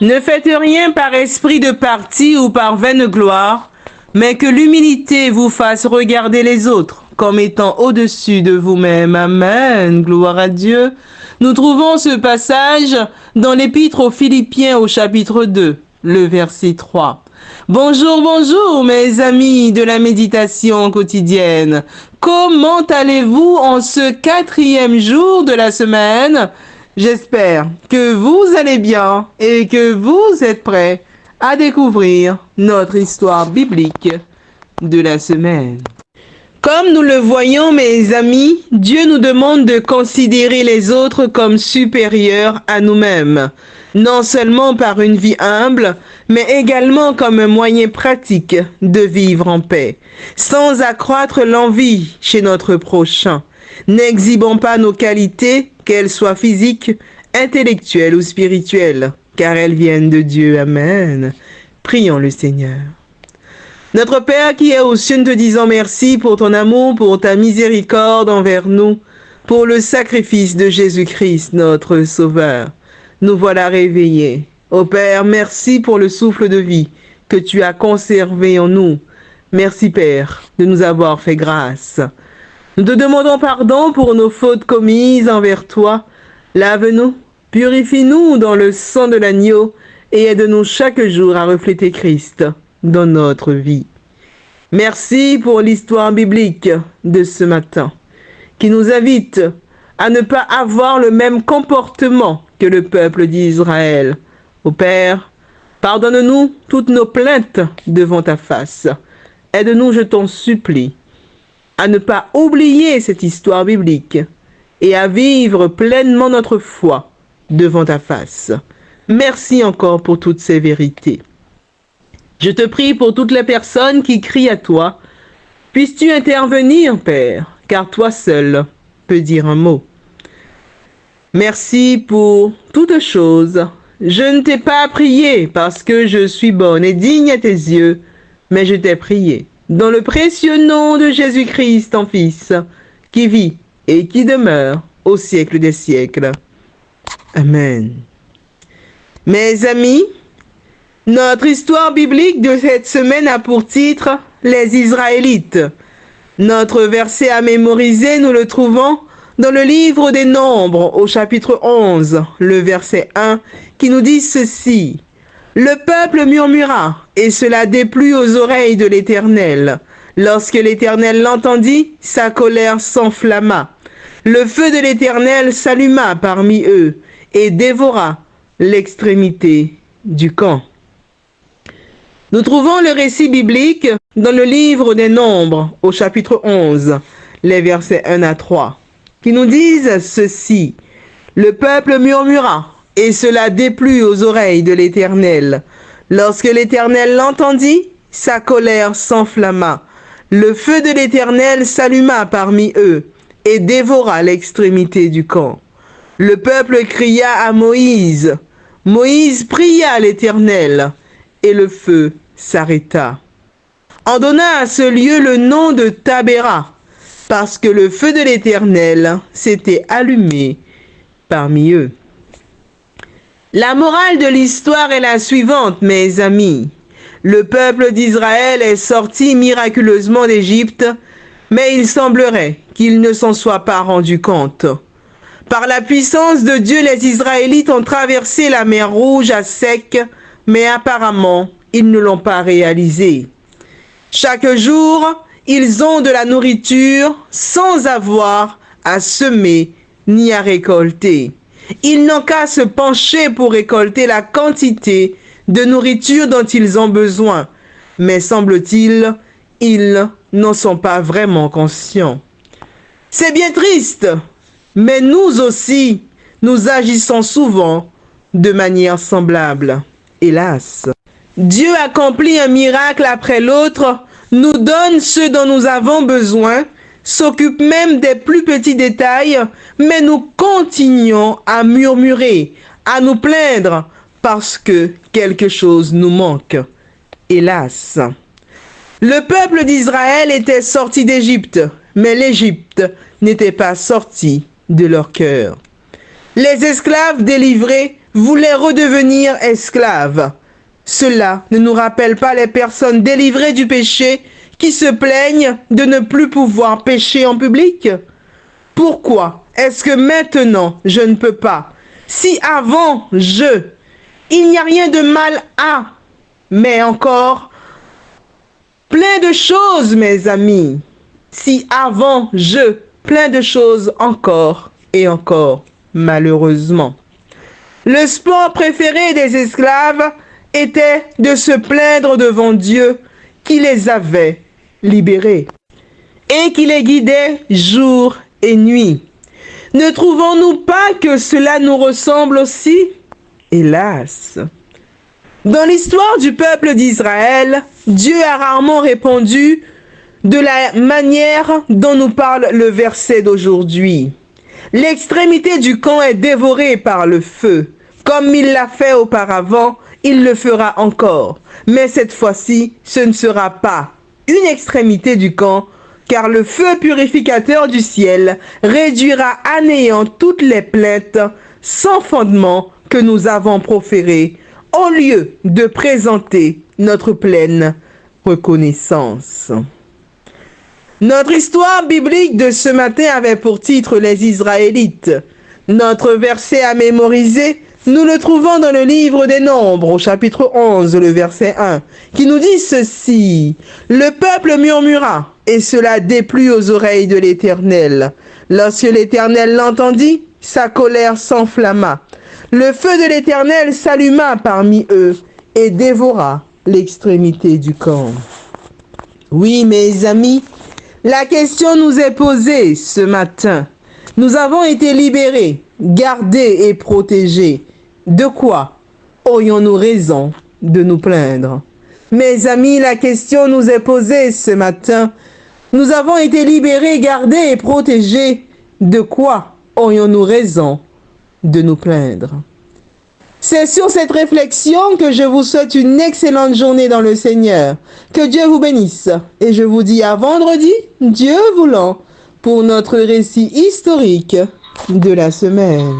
Ne faites rien par esprit de parti ou par vaine gloire, mais que l'humilité vous fasse regarder les autres comme étant au-dessus de vous-même. Amen. Gloire à Dieu. Nous trouvons ce passage dans l'Épître aux Philippiens au chapitre 2, le verset 3. Bonjour, bonjour mes amis de la méditation quotidienne. Comment allez-vous en ce 4e jour de la semaine? J'espère que vous allez bien et que vous êtes prêts à découvrir notre histoire biblique de la semaine. Comme nous le voyons, mes amis, Dieu nous demande de considérer les autres comme supérieurs à nous-mêmes, non seulement par une vie humble, mais également comme un moyen pratique de vivre en paix, sans accroître l'envie chez notre prochain. N'exhibons pas nos qualités, qu'elles soient physiques, intellectuelles ou spirituelles, car elles viennent de Dieu. Amen. Prions le Seigneur. Notre Père qui est aux cieux, nous te disons merci pour ton amour, pour ta miséricorde envers nous, pour le sacrifice de Jésus-Christ, notre Sauveur. Nous voilà réveillés. Ô Père, merci pour le souffle de vie que tu as conservé en nous. Merci Père de nous avoir fait grâce. Nous te demandons pardon pour nos fautes commises envers toi. Lave-nous, purifie-nous dans le sang de l'agneau et aide-nous chaque jour à refléter Christ dans notre vie. Merci pour l'histoire biblique de ce matin, qui nous invite à ne pas avoir le même comportement que le peuple d'Israël. Ô Père, pardonne-nous toutes nos plaintes devant ta face. Aide-nous, je t'en supplie, à ne pas oublier cette histoire biblique et à vivre pleinement notre foi devant ta face. Merci encore pour toutes ces vérités. Je te prie pour toutes les personnes qui crient à toi. Puisses-tu intervenir, Père, car toi seul peux dire un mot. Merci pour toutes choses. Je ne t'ai pas prié parce que je suis bonne et digne à tes yeux, mais je t'ai prié dans le précieux nom de Jésus-Christ, ton Fils, qui vit et qui demeure au siècle des siècles. Amen. Mes amis, notre histoire biblique de cette semaine a pour titre « Les Israélites ». Notre verset à mémoriser, nous le trouvons dans le livre des Nombres, au chapitre 11, le verset 1, qui nous dit ceci. « Le peuple murmura, et cela déplut aux oreilles de l'Éternel. Lorsque l'Éternel l'entendit, sa colère s'enflamma. Le feu de l'Éternel s'alluma parmi eux, et dévora l'extrémité du camp. » Nous trouvons le récit biblique dans le livre des Nombres, au chapitre 11, les versets 1 à 3, qui nous disent ceci. « Le peuple murmura, et cela déplut aux oreilles de l'Éternel. Lorsque l'Éternel l'entendit, sa colère s'enflamma. Le feu de l'Éternel s'alluma parmi eux, et dévora l'extrémité du camp. Le peuple cria à Moïse. Moïse pria à l'Éternel, et le feu s'arrêta. On donna à ce lieu le nom de Tabéra, parce que le feu de l'Éternel s'était allumé parmi eux. La morale de l'histoire est la suivante, mes amis. Le peuple d'Israël est sorti miraculeusement d'Égypte, mais il semblerait qu'il ne s'en soit pas rendu compte. Par la puissance de Dieu, les Israélites ont traversé la mer Rouge à sec, mais apparemment, ils ne l'ont pas réalisé. Chaque jour, ils ont de la nourriture sans avoir à semer ni à récolter. Ils n'ont qu'à se pencher pour récolter la quantité de nourriture dont ils ont besoin. Mais semble-t-il, ils n'en sont pas vraiment conscients. C'est bien triste, mais nous aussi, nous agissons souvent de manière semblable. Hélas. Dieu accomplit un miracle après l'autre, nous donne ce dont nous avons besoin, s'occupe même des plus petits détails, mais nous continuons à murmurer, à nous plaindre, parce que quelque chose nous manque. Hélas. Le peuple d'Israël était sorti d'Égypte, mais l'Égypte n'était pas sortie de leur cœur. Les esclaves délivrés voulaient redevenir esclaves. Cela ne nous rappelle pas les personnes délivrées du péché qui se plaignent de ne plus pouvoir pécher en public? Pourquoi est-ce que maintenant je ne peux pas? Si avant il n'y a rien de mal à, mais encore plein de choses, mes amis. Si avant plein de choses encore et encore, malheureusement. Le sport préféré des esclaves était de se plaindre devant Dieu qui les avait libérés et qui les guidait jour et nuit. Ne trouvons-nous pas que cela nous ressemble aussi? Hélas. Dans l'histoire du peuple d'Israël, Dieu a rarement répondu de la manière dont nous parle le verset d'aujourd'hui. L'extrémité du camp est dévorée par le feu. Comme il l'a fait auparavant, il le fera encore. Mais cette fois-ci, ce ne sera pas une extrémité du camp, car le feu purificateur du ciel réduira à néant toutes les plaintes sans fondement que nous avons proférées, au lieu de présenter notre pleine reconnaissance. Notre histoire biblique de ce matin avait pour titre les Israélites. Notre verset à mémoriser, nous le trouvons dans le livre des Nombres, au chapitre 11, le verset 1, qui nous dit ceci. Le peuple murmura, et cela déplut aux oreilles de l'Éternel. Lorsque l'Éternel l'entendit, sa colère s'enflamma. Le feu de l'Éternel s'alluma parmi eux et dévora l'extrémité du camp. Oui, mes amis, la question nous est posée ce matin. Nous avons été libérés, gardés et protégés. De quoi aurions-nous raison de nous plaindre? Mes amis, la question nous est posée ce matin. Nous avons été libérés, gardés et protégés. De quoi aurions-nous raison de nous plaindre? C'est sur cette réflexion que je vous souhaite une excellente journée dans le Seigneur. Que Dieu vous bénisse. Et je vous dis à vendredi, Dieu voulant, pour notre récit historique de la semaine.